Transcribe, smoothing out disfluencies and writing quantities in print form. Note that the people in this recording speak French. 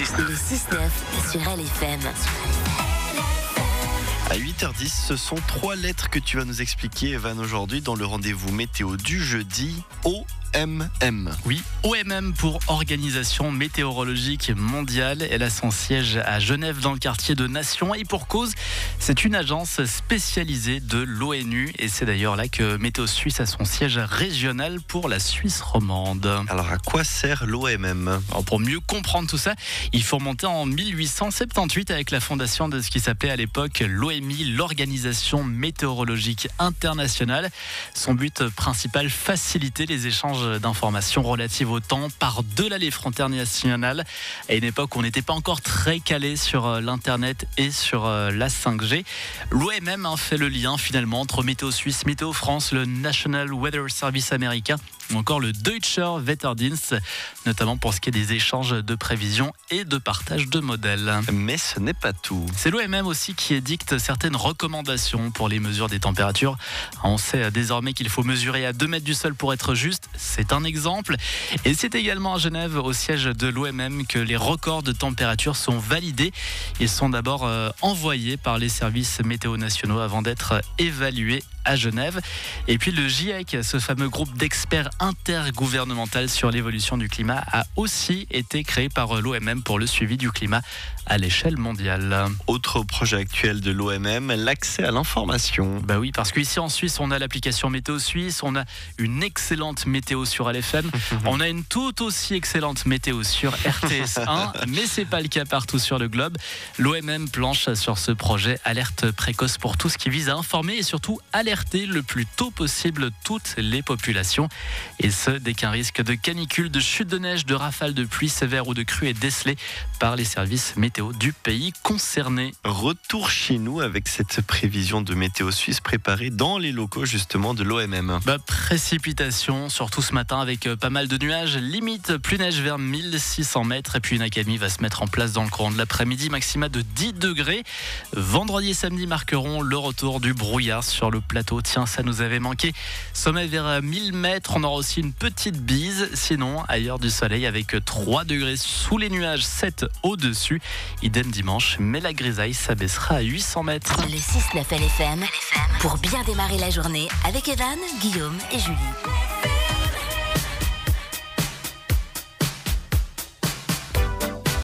Le 6-9 sur LFM. À 8h10, ce sont 3 lettres que tu vas nous expliquer, Evan, aujourd'hui dans le rendez-vous météo du jeudi, OMM. Oui, OMM pour Organisation Météorologique Mondiale. Elle a son siège à Genève dans le quartier de Nation et pour cause, c'est une agence spécialisée de l'ONU et c'est d'ailleurs là que Météo Suisse a son siège régional pour la Suisse romande. Alors à quoi sert l'OMM ? Alors, pour mieux comprendre tout ça, il faut remonter en 1878 avec la fondation de ce qui s'appelait à l'époque l'OMI, l'Organisation Météorologique Internationale. Son but principal, faciliter les échanges d'informations relatives au temps par-delà les frontières nationales. À une époque où on n'était pas encore très calé sur l'Internet et sur la 5G. L'OMM fait le lien finalement entre Météo Suisse, Météo France, le National Weather Service américain ou encore le Deutscher Wetterdienst, notamment pour ce qui est des échanges de prévisions et de partage de modèles. Mais ce n'est pas tout. C'est l'OMM aussi qui édicte certaines recommandations pour les mesures des températures. On sait désormais qu'il faut mesurer à 2 mètres du sol pour être juste. C'est un exemple. Et c'est également à Genève, au siège de l'OMM, que les records de température sont validés. Ils sont d'abord envoyés par les services météo nationaux avant d'être évalués à Genève. Et puis le GIEC, ce fameux groupe d'experts intergouvernemental sur l'évolution du climat, a aussi été créé par l'OMM pour le suivi du climat à l'échelle mondiale. Autre projet actuel de l'OMM, l'accès à l'information. Bah oui, parce qu'ici en Suisse, on a l'application Météo Suisse, on a une excellente météo sur LFM, on a une tout aussi excellente météo sur RTS1, mais c'est pas le cas partout sur le globe. L'OMM planche sur ce projet alerte précoce pour tout ce qui vise à informer et surtout alerter le plus tôt possible toutes les populations. Et ce, dès qu'un risque de canicule, de chute de neige, de rafales de pluie sévère ou de crue est décelé par les services météo du pays concerné. Retour chez nous avec cette prévision de Météo Suisse préparée dans les locaux justement de l'OMM. Précipitation, surtout ce matin avec pas mal de nuages, limite plus neige vers 1600 mètres et puis une accalmie va se mettre en place dans le courant de l'après-midi, maxima de 10 degrés. Vendredi et samedi marqueront le retour du brouillard sur le plateau. Tiens, ça nous avait manqué. Sommet vers 1000 mètres, on aura aussi une petite bise. Sinon, ailleurs du soleil avec 3 degrés sous les nuages, 7 au-dessus. Idem dimanche, mais la grisaille s'abaissera à 800 mètres. Le 6-9 LFM pour bien démarrer la journée avec Evan, Guillaume et Julie.